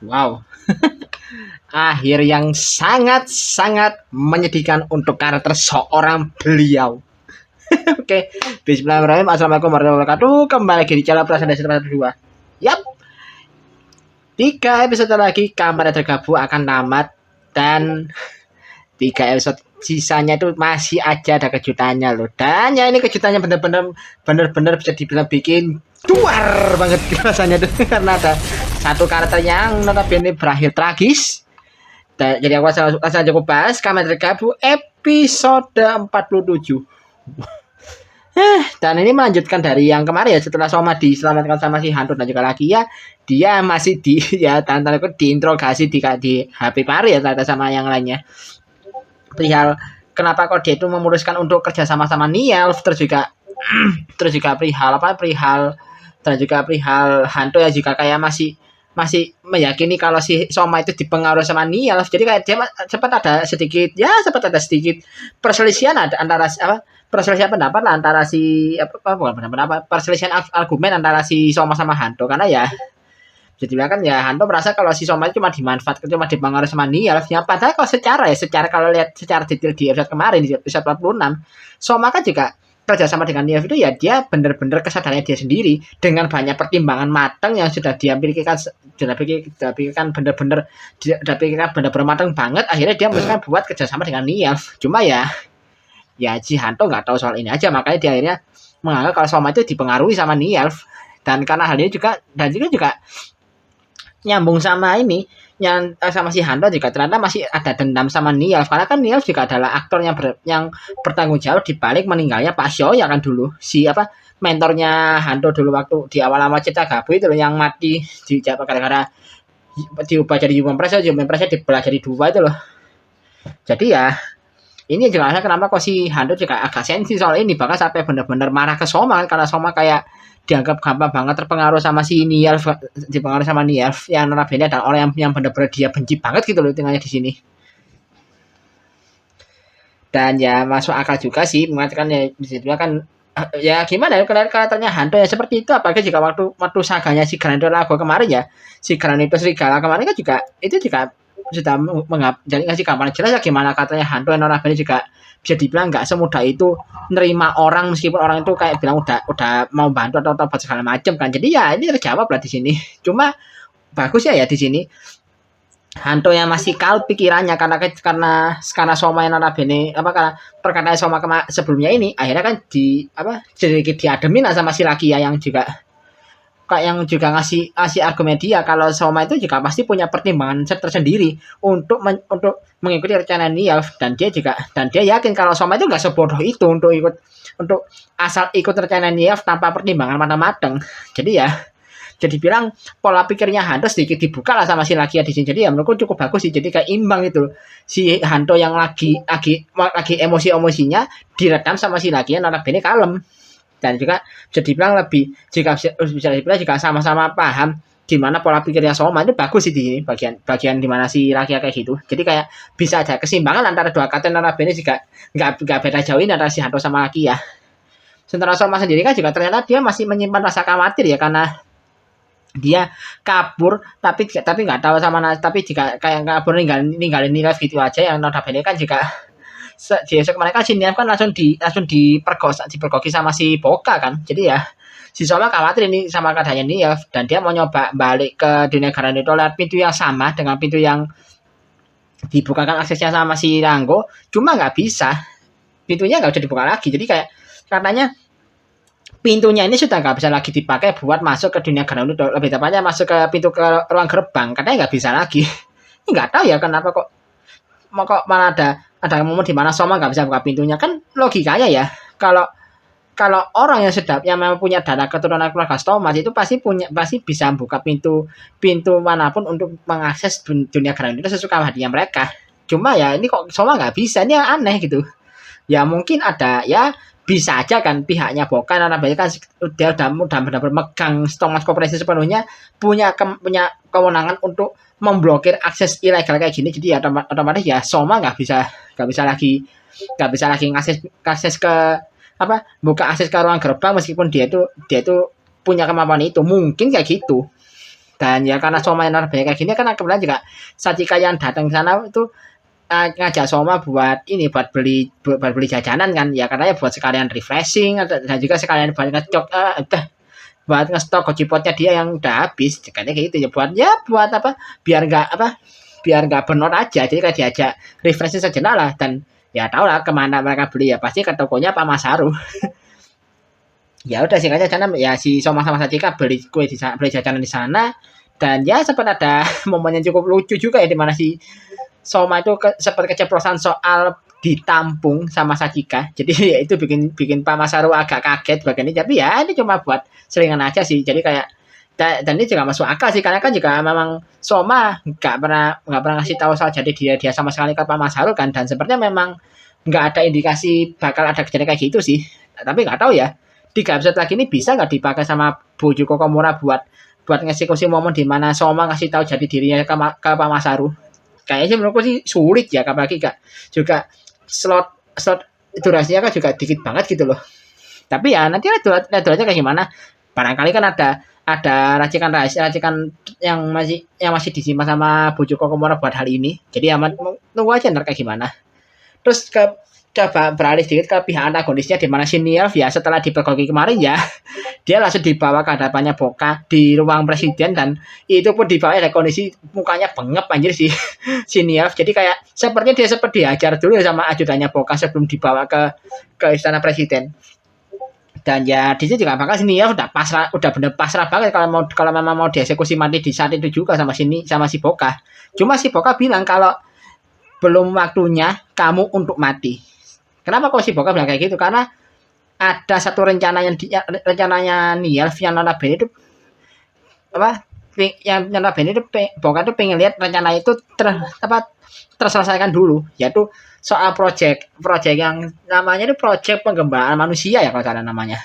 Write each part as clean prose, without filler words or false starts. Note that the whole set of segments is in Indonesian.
Wow, akhir yang sangat-sangat menyedihkan untuk karakter seorang beliau. Oke, bismillahirrahmanirrahim. Assalamualaikum warahmatullahi wabarakatuh. Kembali lagi di channel Perasaan Dasar Part 2. Yap, 3 episode lagi Kamarnya Tergabung akan tamat. Dan 3 episode sisanya itu masih aja ada kejutannya loh. Dan ya ini kejutannya bener-bener bisa dibilang bikin duar banget rasanya tuh. Karena ada satu karakter yang notabene berakhir tragis. Jadi aku langsung aja aku bahas Kamen Tergabung episode 47. Dan ini melanjutkan dari yang kemarin ya, setelah Soma diselamatkan sama si Hantu dan juga lagi ya, dia masih di ya tanda diinterogasi di HP Pari ya ternyata sama yang lainnya. Perihal kenapa kok dia itu memutuskan untuk kerja sama Nielf, terus juga perihal dan juga perihal Hantu ya, juga kayak masih masih meyakini kalau si Soma itu dipengaruhi sama Nielf. Jadi kayak dia sempat ada sedikit perselisihan ada antara apa perselisihan pendapat lah antara si perselisihan argumen antara si Soma sama Hanto, karena ya jadi kan ya Hanto merasa kalau si Soma itu cuma dimanfaatkan, cuma dipengaruhi sama Nielf ya, padahal kalau secara kalau lihat secara detail di episode kemarin di episode 46, Soma kan juga kerja sama dengan Nielf itu ya, dia benar-benar kesadarannya dia sendiri dengan banyak pertimbangan matang yang sudah dia pikirkan benar-benar matang banget, akhirnya dia memutuskan buat kerjasama dengan Nielf. Cuma ya si Hanto nggak tahu soal ini aja, makanya dia akhirnya menganggap kalau Soma itu dipengaruhi sama Nielf. Dan karena hal ini juga nyambung sama ini yang sama si Hanto juga ternyata masih ada dendam sama Nielf, karena kan Nielf juga adalah aktor yang bertanggung jawab di balik meninggalnya Pak Shoya kan dulu, si mentornya Hanto dulu waktu di awal-awal cerita Gabu itu loh, yang mati di gara-gara diubah jadi Human Press dibelah jadi 2 itu loh. Jadi ya ini juga kenapa kok si Hantu juga agak sensi soal ini, bahkan sampai benar-benar marah ke Soma karena Soma kayak dianggap gampang banget terpengaruh sama si Nielf, dipengaruhi sama Nielf yang notabene adalah orang yang benar-benar dia benci banget gitu loh tinggalnya di sini. Dan ya masuk akal juga sih mengatakan ya bisa kan ya gimana ya karakternya Hantu ya seperti itu, apalagi jika waktu saganya si Granito Lago kemarin ya, si Granito Serigala kemarin kan juga itu juga sudah jadi ngasih gambaran jelas ya gimana katanya Hantu yang notabene juga bisa dibilang nggak semudah itu nerima orang meskipun orang itu kayak bilang udah mau bantu atau segala macam kan. Jadi ya ini terjawab lah di sini. Cuma bagus ya di sini Hanto yang masih kal pikirannya karena Soma yang notabene karena perkataan Soma sebelumnya ini akhirnya kan sedikit diademin sama si Lakia yang juga ngasih argumen dia kalau Soma itu juga pasti punya pertimbangan tersendiri untuk mengikuti rencana Nielf, dan dia yakin kalau Soma itu nggak sebodoh itu untuk asal ikut rencana Nielf tanpa pertimbangan matang-matang. Jadi bilang pola pikirnya Hanto sedikit dibuka lah sama si Lakia di sini. Jadi ya menurutku cukup bagus sih. Jadi kayak imbang itu. Si Hanto yang lagi emosi-emosinya diredam sama si Lakia notabene kalem. Dan juga bisa dibilang bisa dibilang juga sama-sama paham gimana pola pikirnya Soma. Itu bagus sih di sini bagian dimana si Lakia kayak gitu. Jadi kayak bisa ada keseimbangan antara dua kata notabene juga nggak beda jauh ini antara si Hanto sama Lakia. Sementara Soma sendiri kan juga ternyata dia masih menyimpan rasa khawatir ya, karena dia kabur tapi nggak tahu tapi jika kayak kabur ninggalin Nielf gitu aja, yang notabene kan juga di esok kemarin kan si Nielf kan langsung dipergoki sama si Boka kan. Jadi ya si Soma khawatir ini sama keadaannya Nielf, dan dia mau nyoba balik ke dunia Granito lewat pintu yang sama dengan pintu yang dibukakan aksesnya sama si Rango, cuma nggak bisa, pintunya nggak bisa dibuka lagi. Jadi kayak katanya pintunya ini sudah nggak bisa lagi dipakai buat masuk ke dunia Granito, lebih tepatnya masuk ke pintu ke ruang gerbang, katanya nggak bisa lagi. Nggak tahu ya kenapa kok malah ada momen di mana Soma nggak bisa buka pintunya. Kan logikanya ya kalau orang yang yang memang punya darah keturunan keluarga Stomas itu pasti bisa buka pintu manapun untuk mengakses dunia Granito sesuka hadiah mereka. Cuma ya ini kok Soma nggak bisa, ini aneh gitu. Ya mungkin ada ya, bisa aja kan pihaknya Bokan karena banyak kan dia udah benar-benar megang Stomas Corporation sepenuhnya, punya kewenangan untuk memblokir akses ilegal kayak gini. Jadi ya otomatis ya Soma nggak bisa lagi akses ke buka akses ke ruang gerbang meskipun dia itu punya kemampuan itu, mungkin kayak gitu. Dan ya karena Soma yang banyak kayak gini kan kemudian juga Sachika yang datang ke sana itu ngajak Soma buat beli jajanan kan ya karena ya buat sekalian refreshing dan juga sekalian buat ngecok buat ngestok gojipotnya dia yang udah habis kayaknya kayak gitu ya buat apa biar nggak burn out aja jadi kayak diajak refreshing sejenak lah dan ya tau lah kemana mereka beli ya pasti ke tokonya Pak Masaru. Ya udah sih kayaknya sana ya si Soma sama Sachika beli jajanan di sana dan ya sempat ada momen yang cukup lucu juga ya di mana si Soma itu sempat keceplosan soal ditampung sama Sachika. Jadi ya itu bikin bikin Pak Masaru agak kaget bagian ini. Tapi ya ini cuma buat selingan aja sih. Jadi kayak dan ini juga masuk akal sih karena kan juga memang Soma nggak pernah ngasih tahu soal jadi dia sama sekali ke Pak Masaru kan dan sepertinya memang nggak ada indikasi bakal ada kejadian kayak gitu sih. Tapi nggak tahu ya. 3 episode lagi ini bisa nggak dipakai sama Bojuko Komura buat ngeksekusi momen di mana Soma ngasih tahu jadi dirinya ke Pak Masaru. Kayaknya menurutku sih sulit ya apalagi kak juga slot durasinya kan juga dikit banget gitu loh. Tapi ya nanti lihat aja kayak gimana. Barangkali kan ada racikan yang masih disimpan sama Bojuko Komura buat hal ini. Jadi aman tunggu aja ntar kayak gimana. Terus coba beralih sedikit ke pihak antagonisnya di mana si Nielf ya setelah dipergoki kemarin ya dia langsung dibawa ke hadapannya Boka di ruang presiden dan itu pun dibawa dari kondisi mukanya bengep anjir si Nielf jadi kayak sepertinya dia seperti diajar dulu sama ajudannya Boka sebelum dibawa ke istana presiden dan ya di sini juga bakal si Nielf udah bener pasrah banget kalau memang mau dieksekusi mati di saat itu juga sama si Boka cuma si Boka bilang kalau belum waktunya kamu untuk mati. Kenapa kok si Boka bilang kayak gitu? Karena ada satu rencananya Nielf yang notabene itu apa? Yang notabene itu Boka tuh pengen lihat rencana itu terselesaikan dulu, yaitu soal project yang namanya itu project pengembangan manusia ya kalau salah namanya.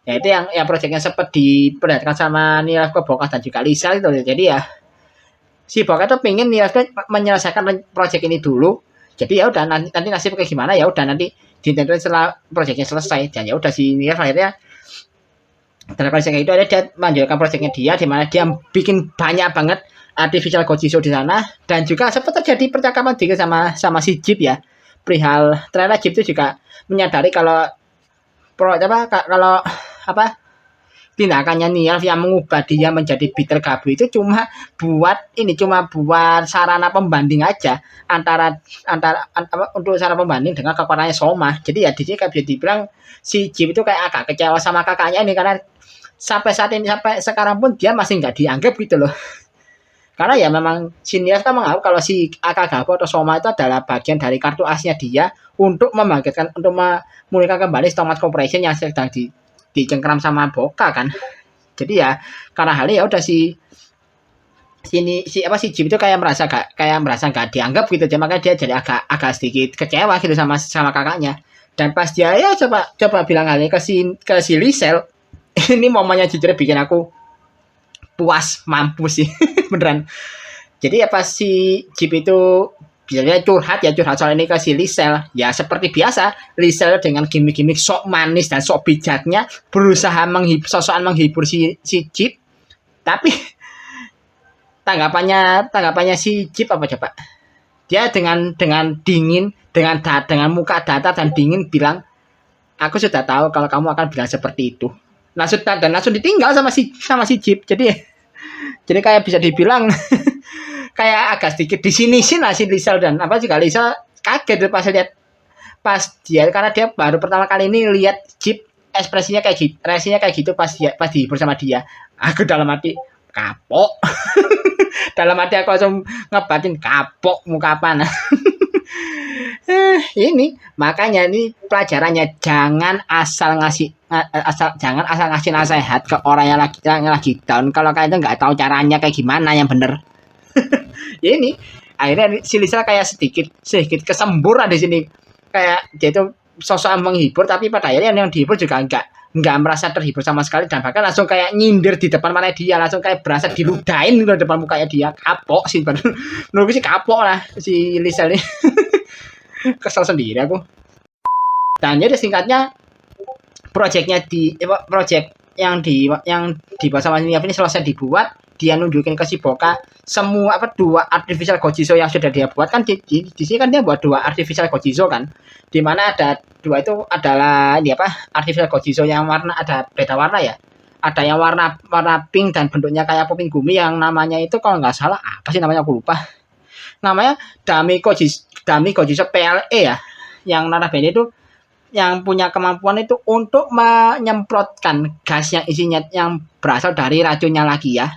Ya itu yang project yang sempat diperlihatkan sama Nielf ke Boka dan juga Lisa gitu. Jadi ya si Boka tuh pengen Nielf menyelesaikan project ini dulu. Jadi ya udah nanti nasib kayak gimana ya udah nanti ditentuin setelah proyeknya selesai dan ya udah si Nielf akhirnya dalam proyeknya itu ada dia melanjutkan proyeknya dia di mana dia bikin banyak banget artificial Gojiso di sana dan juga sempat terjadi percakapan dikit sama si Jeep ya perihal ternyata Jeep itu juga menyadari kalau tindakannya Nielf yang mengubah dia menjadi bitter gabu itu cuma buat sarana pembanding aja antara untuk sarana pembanding dengan kekuatannya Soma. Jadi ya di sini kayak bisa dibilang si Jim itu kayak agak kecewa sama kakaknya ini karena sampai sekarang pun dia masih nggak dianggap gitu loh. Karena ya memang si Nielf kan menganggap kalau si Akagaku atau Soma itu adalah bagian dari kartu asnya dia untuk memulihkan kembali Stormlight Corporation yang sedang dicengkram sama Boka kan. Jadi ya karena hal ini ya udah si Jim itu kayak merasa nggak dianggap gitu jadi makanya dia jadi agak sedikit kecewa gitu sama kakaknya dan pas dia ya coba bilang hal ini ke si Lisel ini momennya jujur bikin aku puas mampus sih beneran jadi ya pas si Jim itu biasanya curhat soal ini ke si Lisel ya seperti biasa Lisel dengan gimmick-gimmick sok manis dan sok bijaknya berusaha menghibur si Jeep tapi tanggapannya si Jeep apa coba dia dengan dingin dengan muka datar dan dingin bilang aku sudah tahu kalau kamu akan bilang seperti itu langsung ditinggal sama si Jeep jadi kayak bisa dibilang kayak agak sedikit disinisin lah si Lisel dan juga Lisel kaget pas dia karena dia baru pertama kali ini lihat Jeep ekspresinya kayak gitu pas dihibur sama dia aku dalam hati kapok dalam hati aku langsung ngebatin kapok muka apa ini makanya ini pelajarannya jangan asal ngasih nasihat ke orang yang lagi down kalau kalian nggak tahu caranya kayak gimana yang bener. Ya ini akhirnya si Lisa kayak sedikit kesembur di sini kayak dia itu sosok menghibur tapi pada akhirnya yang dihibur juga nggak merasa terhibur sama sekali dan bahkan langsung kayak nyindir di depan mana dia langsung kayak berasa diludahin di depan mukanya dia kapok sih menurutku sih kapok lah si Lisa ini. Kesel sendiri aku dan jadi singkatnya project yang dibuat sama ini selesai dibuat dia nunjukin ke si Boka semua dua artificial Gojizo yang sudah dia buat kan di sini kan dia buat dua artificial Gojizo kan, dimana ada dua itu adalah ini artificial Gojizo yang warna ada beda warna ya, ada yang warna pink dan bentuknya kayak poping gumi yang namanya itu kalau nggak salah apa sih namanya aku lupa namanya Dami Gojizo PLE ya, yang notabene itu yang punya kemampuan itu untuk menyemprotkan gas yang isinya yang berasal dari racunnya lagi ya.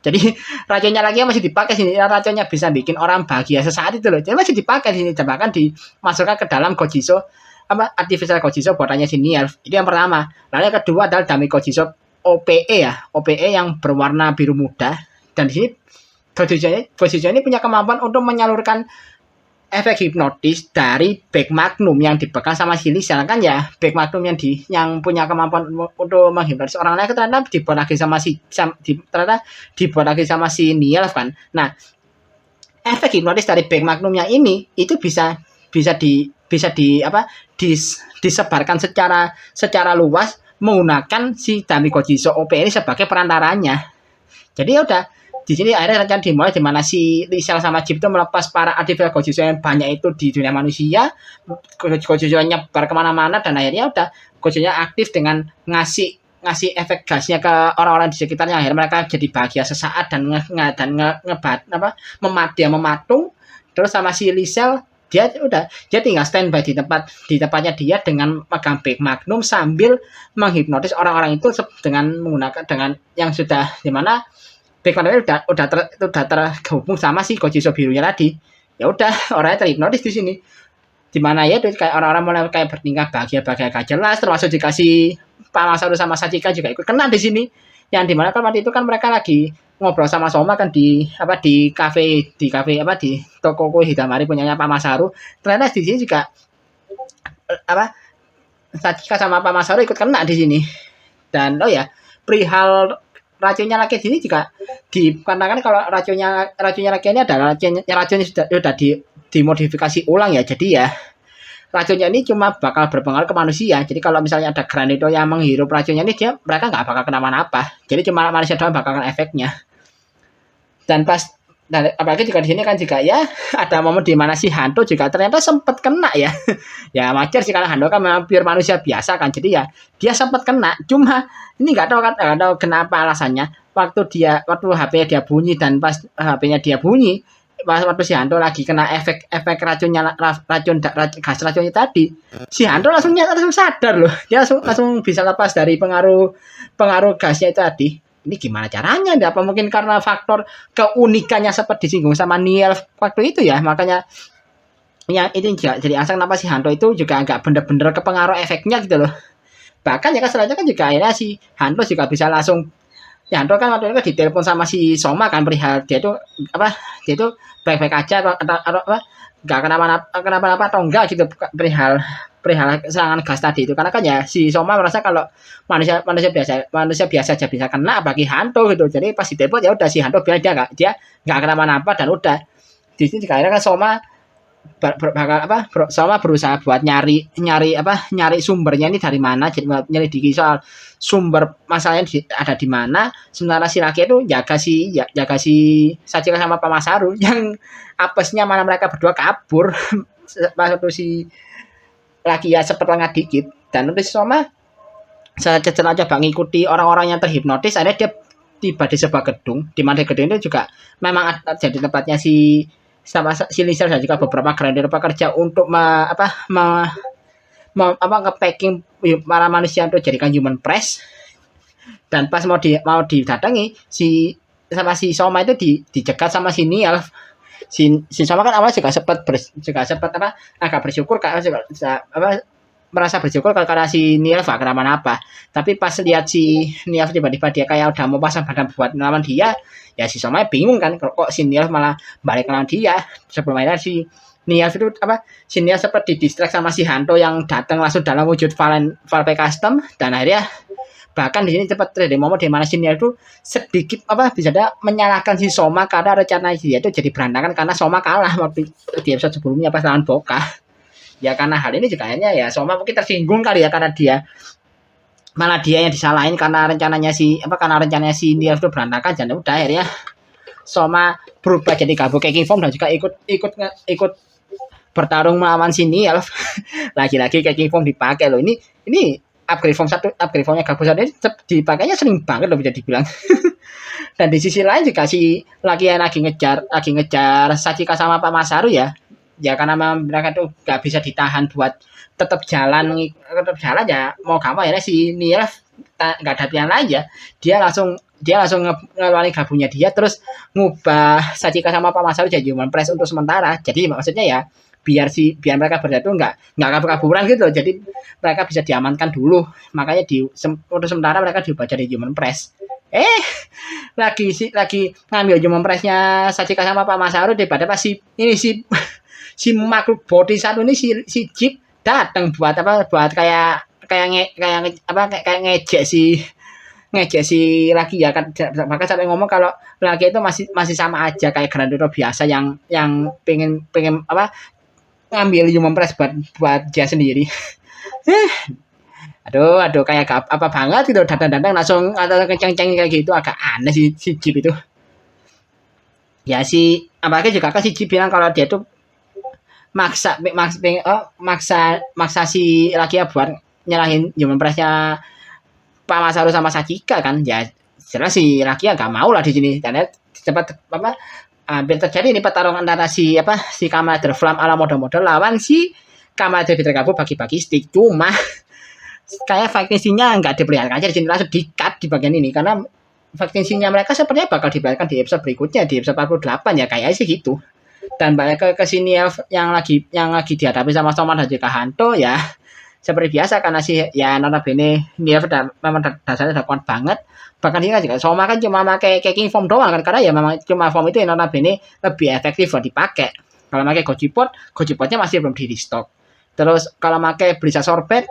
Jadi racunnya lagi masih dipakai sini, racunnya bisa bikin orang bahagia sesaat itu loh. Jadi masih dipakai sini, bahkan dimasukkan ke dalam Gojizo artificial Gojizo buatannya si Nielf. Itu yang pertama. Lalu yang kedua adalah Dami Gojizo OPE ya, OPE yang berwarna biru muda, dan di sini Gojizo ini punya kemampuan untuk menyalurkan efek hipnotis dari Back Magnum yang dipegang sama si Lisel kan ya. Back Magnum yang punya kemampuan untuk menghipnotis orang lain ternyata dibuat lagi sama si Nielf kan. Nah, efek hipnotis dari Back Magnum yang ini itu bisa disebarkan secara luas menggunakan si Dami Gojizo OP ini sebagai perantaranya. Jadi ya udah di sini akhirnya rencana dimulai di mana si Lisel sama Jeep itu melepas para artificial Gojizo yang banyak itu di dunia manusia. Gojizo nyebar kemana-mana dan akhirnya udah Gojizo aktif dengan ngasih efek gasnya ke orang-orang di sekitarnya. Akhirnya mereka jadi bahagia sesaat dan mematung. Terus sama si Lisel dia tinggal standby di tempatnya dia dengan megang Back Magnum sambil menghipnotis orang-orang itu dengan yang sudah di mana Back Magnum udah terhubung sama si Gojizo birunya tadi. Ya udah orangnya terhipnotis di sini. Dimana ya kayak orang-orang mulai kayak bertingkah bahagia gak jelas, termasuk dikasih Pak Masaru sama Sachika juga ikut kena di sini. Yang dimana kan waktu itu kan mereka lagi ngobrol sama Soma kan di kafe di toko kue Hidamari punyanya Pak Masaru. Ternyata di sini juga Sachika sama Pak Masaru ikut kena di sini. Dan perihal racunnya lagi di sini juga dikarenakan kalau racunnya lagi ini adalah racunnya sudah dimodifikasi ulang ya. Jadi ya racunnya ini cuma bakal berpengaruh ke manusia. Jadi kalau misalnya ada Granito yang menghirup racunnya ini mereka nggak bakal kenapa-napa. Jadi cuma manusia doang bakal kena efeknya. Dan apalagi juga di sini kan juga ya ada momen di mana si Hanto juga ternyata sempat kena ya. Ya wajar sih karena Hanto kan memang pure manusia biasa kan. Jadi ya dia sempat kena. Cuma ini nggak tahu kenapa alasannya. Waktu HP-nya dia bunyi dan pas HP-nya dia bunyi, waktu si Hanto lagi kena efek gas racunnya tadi, si Hanto langsung sadar loh. Dia langsung bisa lepas dari pengaruh gasnya itu tadi. Ini gimana caranya? Apa mungkin karena faktor keunikannya seperti disinggung sama Nielf waktu itu ya, makanya yang ini jadi alasan kenapa si Hanto itu juga agak bener-bener kepengaruh efeknya gitu loh. Bahkan ya kan selanjutnya kan juga akhirnya si Hanto juga bisa langsung Hanto kan waktu itu kan ditelepon sama si Soma kan perihal dia itu baik-baik aja atau nggak kenapa-napa atau enggak gitu perihal serangan gas tadi itu, karena kan ya si Soma merasa kalau manusia biasa aja bisa kena bagi Hanto gitu. Jadi pas ditelepon ya udah si Hanto bilang dia nggak kenapa-napa dan udah di sini akhirnya kan Soma berusaha buat nyari sumbernya ini dari mana, jadi nyelidiki soal sumber masalahnya ada di mana. Sementara si Laki itu jaga si Sachika sama Pak Masaru yang apesnya mana mereka berdua kabur waktu si Laki ya sempat lengah dikit. Dan terus Soma setelah coba ngikuti orang-orang yang terhipnotis, akhirnya dia tiba di sebuah gedung, di mana gedung itu juga memang jadi tempatnya si Lisel dan juga beberapa grader pekerja untuk nge-packing para manusia untuk jadikan human press. Dan pas mau didatangi si Soma itu dicegat sama si Nielf. Si Soma kan awalnya juga sempat agak bersyukur merasa bersyukur karena si Nielf gak kenapa-napa. Tapi pas lihat si Nielf tiba-tiba dia kayak udah mau pasang badan buat ngelawan dia, ya si Soma bingung kan kok si Nielf malah balik ngelawan dia. Sebelum akhirnya si Nielf itu si Nielf seperti distract sama si Hanto yang datang langsung dalam wujud Valve Custom. Dan akhirnya bahkan di sini cepat terjadi momen di mana si Nielf itu sedikit bisa menyalahkan si Soma karena rencana dia itu jadi berantakan karena Soma kalah waktu di episode sebelumnya pas lawan Boka. Ya karena hal ini juga akhirnya ya Soma mungkin tersinggung kali ya karena dia malah dia yang disalahin karena rencananya si Niel itu berantakan, dan udah akhirnya Soma berubah jadi gabung King Form dan juga ikut bertarung melawan si Niel. Lagi-lagi King Form dipakai loh. Ini upgrade formnya gabung satu ini dipakainya sering banget loh, bisa dibilang. Dan di sisi lain juga si lagi ngejar Sachika sama Pak Masaru ya. Ya karena memang mereka tuh gak bisa ditahan buat tetap jalan ya, mau gak mau ya si Niel nggak ada pilihan lain ya, dia langsung ngeluarin gabungnya dia, terus ngubah Sachika sama Pak Masaru jadi Human Press untuk sementara. Jadi maksudnya ya biar mereka berdua tuh nggak kabur-kaburan gitu loh, jadi mereka bisa diamankan dulu, makanya untuk sementara mereka diubah jadi Human Press. Lagi ngambil Human Pressnya Sachika sama Pak Masaru, daripada pas si makhluk body satu ini si Jeep datang buat ngejek si laki ya kan, maka sampai ngomong kalau laki itu masih sama aja kayak Grandoro biasa yang pengen ngambil Human Press buat dia sendiri. aduh kayak apa banget gitu, datang langsung atau kenceng-kenceng kayak gitu, agak aneh si Jeep itu. Ya apalagi juga kan si Jeep bilang kalau dia tuh maksa si laki ya buat nyerahin Human Press-nya Pak Masaru sama Sachika kan. Ya jelas si laki ya gak mau lah di sini, karena sempat hampir terjadi ini pertarungan antara si Kamen Rider Flam ala model-model lawan si Kamen Rider tergabung bagi-bagi stick. Cuma kayak fighting-nya nggak diperlihatkan aja di sini, langsung di-cut di bagian ini, karena fighting-nya mereka sepertinya bakal diperlihatkan di episode berikutnya, di episode 48 ya kayaknya sih gitu. Dan balik ke sini yang lagi dihadapi sama Soma dan juga Hanto ya seperti biasa, karena ya notabene Niel memang dasarnya udah kuat banget. Bahkan dia juga Soma kan cuma pakai King Form doang kan, karena ya memang cuma form itu yang notabene lebih efektif buat dipakai. Kalau pakai Gojipotnya masih belum di restock. Terus kalau pakai Blizzard Sorbet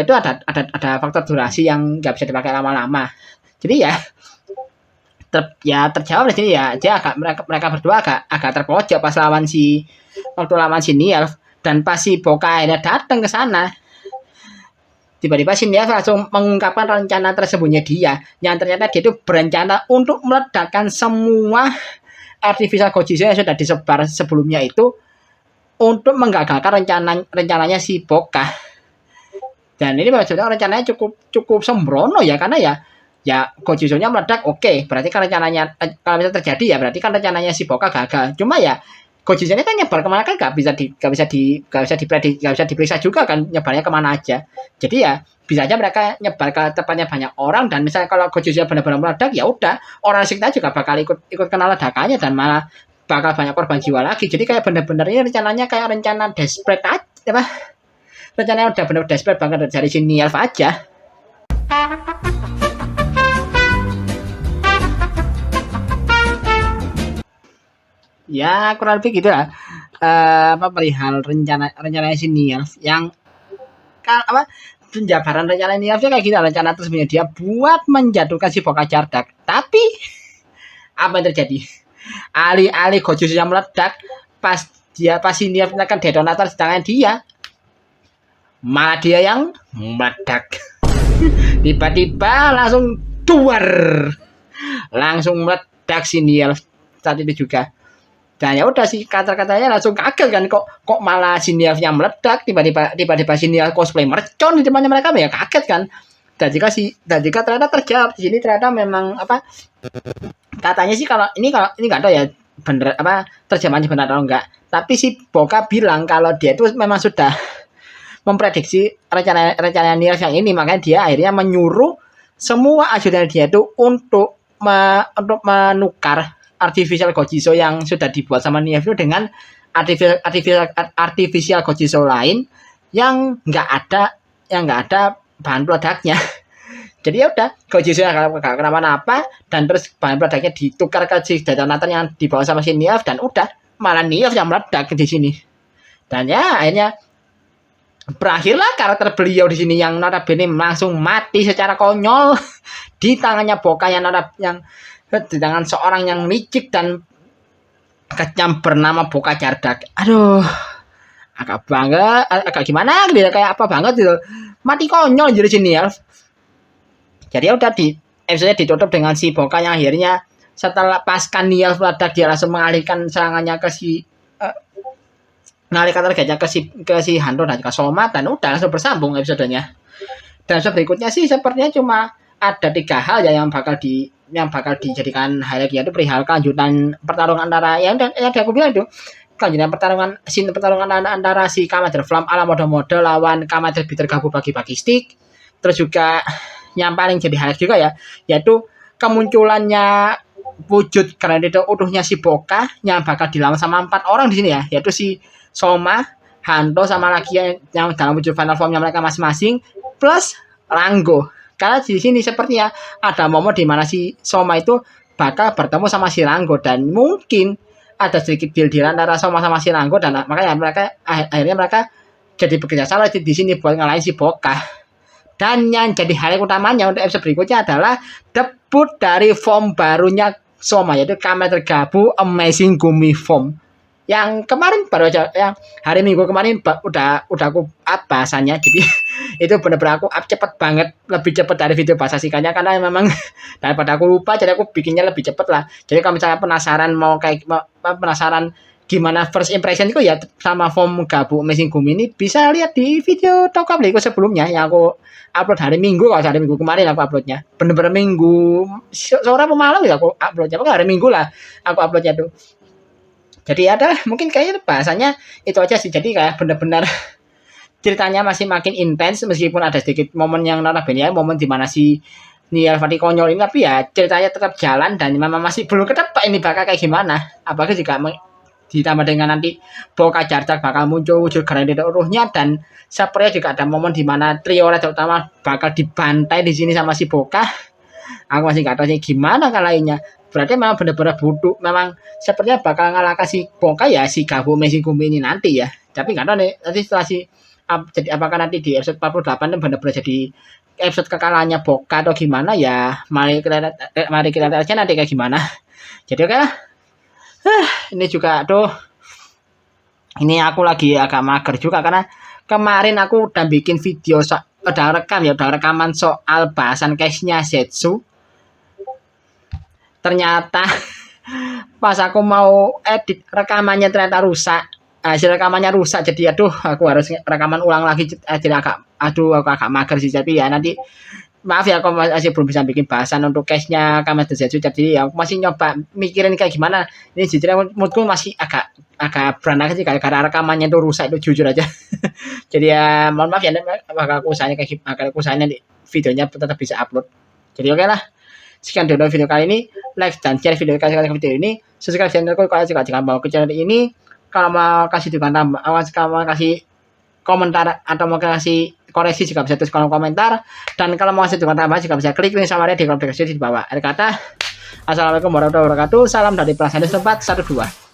itu ada faktor durasi yang nggak bisa dipakai lama-lama. Jadi ya terjawab di sini ya, dia mereka berdua agak terpojok pas lawan si Niel. Dan pas si Boka akhirnya datang ke sana, tiba-tiba si Niel langsung mengungkapkan rencana tersembunyi dia, yang ternyata dia itu berencana untuk meledakkan semua artificial Gojisho yang sudah disebar sebelumnya itu untuk menggagalkan rencananya si Boka. Dan ini maksudnya rencananya cukup sembrono ya, karena ya Gojisho-nya meledak, oke, berarti kan rencananya kalau bisa terjadi ya berarti kan rencananya si Boka gagal. Cuma ya Gojisho-nya kan nyebar kemana kan gak bisa diperiksa juga kan nyebarnya kemana aja. Jadi ya bisa aja mereka nyebar ke tempatnya banyak orang, dan misalnya kalau Gojisho benar-benar meledak ya udah orang sekitar juga bakal ikut kena ledakannya, dan malah bakal banyak korban jiwa lagi. Jadi kayak benar-benar ini rencananya kayak rencana desperate aja, rencananya udah benar desperate banget dari si Niel aja. Ya kurang lebih gitu lah, perihal rencananya si Niel yang penjabaran rencana Nielnya kayak gitu, rencana tersebut dia buat menjatuhkan si Boka Jardak. Tapi apa yang terjadi? Alih-alih Gojisho yang meledak, pas si Niel menekan detonator di tangan dia, malah dia yang meledak. Tiba-tiba langsung meledak si Niel saat itu juga. Dan ya udah sih, kata-katanya langsung kaget kan, kok malah si Niel yang meledak, tiba-tiba si Niel cosplay mercon di depannya mereka, ya kaget kan. Dan jika ternyata terjawab di sini, ternyata memang katanya sih kalau ini nggak tahu ya bener terjemahannya benar atau enggak, tapi si Boka bilang kalau dia itu memang sudah memprediksi rencana Niel yang ini, makanya dia akhirnya menyuruh semua ajudan dia itu untuk menukar artificial Gojisho yang sudah dibuat sama Niel itu dengan artificial Gojisho lain yang nggak ada bahan peledaknya. Jadi ya udah Gojisho nggak kenapa-napa, dan terus bahan peledaknya ditukar ke si detonator yang dibawa sama si Niel, dan udah malah Niel yang meledak di sini. Dan ya akhirnya berakhirlah karakter beliau di sini yang notabene langsung mati secara konyol di tangannya Boka yang di tangan seorang yang licik dan kejam bernama Boka Jardak. Aduh, agak gimana gitu, kayak apa banget gitu. mati konyol jadi sini ya. Jadi ya udah di episode ditutup dengan si Boka yang akhirnya setelah pasca Niel meledak dia langsung mengalihkan serangannya ke si mengalihkan targetnya ke si Hanto dan ke Soma dan udah langsung bersambung episodenya. Dan episode berikutnya sih sepertinya cuma ada 3 hal ya yang bakal dijadikan highlight, yaitu perihal kelanjutan pertarungan antara yang aku bilang itu kelanjutan pertarungan antara si Commander Flam ala mode lawan Commander Bitter Gabu bagi-bagi stick. Terus juga yang paling jadi highlight juga ya, yaitu kemunculannya wujud Granito utuhnya si Boka yang bakal dilawan sama 4 orang di sini ya, yaitu si Soma, Hanto sama lagi yang dalam wujud final formnya mereka masing-masing plus Rango. Karena di sini sepertinya ada momen di mana si Soma itu bakal bertemu sama si Rango dan mungkin ada sedikit deal antara Soma sama si Rango dan makanya akhirnya mereka jadi bekerja sama di sini buat ngalahin si Boka. Dan yang jadi highlight utamanya untuk episode berikutnya adalah debut dari form barunya Soma, yaitu Commander Gabu Amazing Gumi Form. Yang kemarin baru aja, yang hari Minggu kemarin udah aku up bahasanya. Jadi itu benar-benar aku up cepet banget, lebih cepet dari video bahasa singkatnya karena memang daripada aku lupa, jadi aku bikinnya lebih cepet lah. Jadi kalau misalnya penasaran gimana first impression itu ya sama form Gabu Amazing Gumi ini bisa lihat di video Talk Public sebelumnya yang aku upload hari Minggu. Kalau hari Minggu kemarin aku uploadnya bener-bener Minggu sore apa malam ya aku uploadnya, pokoknya hari Minggu lah aku uploadnya tuh. Jadi ada mungkin kayaknya bahasanya itu aja sih, jadi kayak bener-bener ceritanya masih makin intens meskipun ada sedikit momen yang notabene ya, momen dimana si Niel Fati konyol ini, tapi ya ceritanya tetap jalan dan memang masih belum ketebak ini bakal kayak gimana. Apalagi jika ditambah dengan nanti Boka Jarjak bakal muncul wujud Granito utuhnya dan sepertinya juga ada momen di mana trio Raja Utama bakal dibantai di sini sama si Boka. Aku masih nggak tahu sih gimana kalainya. Berarti memang benar-benar butuh, memang sepertinya bakal ngalahkan si Boka ya si Gabu Amazing Gumi ini nanti ya. Tapi nggak tahu nih nanti setelah jadi apakah nanti di episode 48 itu benar-benar jadi episode kekalahannya Boka atau gimana ya. Mari kita lihat aja nanti kayak gimana. Jadi oke lah. Ini juga ini aku lagi agak mager juga karena kemarin aku udah bikin video udah rekaman soal bahasan case-nya Zetsu. Ternyata pas aku mau edit rekamannya ternyata rusak. Hasil rekamannya rusak, jadi aku harus rekaman ulang lagi, jadi aku agak mager sih. Tapi ya nanti maaf ya aku masih belum bisa bikin bahasan untuk case-nya Commander Zetsu, jadi aku masih nyoba mikirin kayak gimana. Ini jujur menurutku masih agak berantakan sih karena rekamannya itu rusak itu jujur aja. Jadi ya mohon maaf ya, bakal aku usahanya di videonya tetap bisa upload. Jadi oke lah. Sekian dulu video kali ini. Like dan share video ini. Subscribe channelku kalau jika mau ke channel ini. Kalau mau kasih dukungan tambah, kalau mau kasih komentar atau mau kasih koreksi juga bisa tulis kolom komentar. Dan kalau mau kasih dukungan tambah juga bisa klik link sama di kolom deskripsi di bawah. Akhir kata, assalamualaikum warahmatullahi wabarakatuh. Salam dari Pelaksana Tempat 12.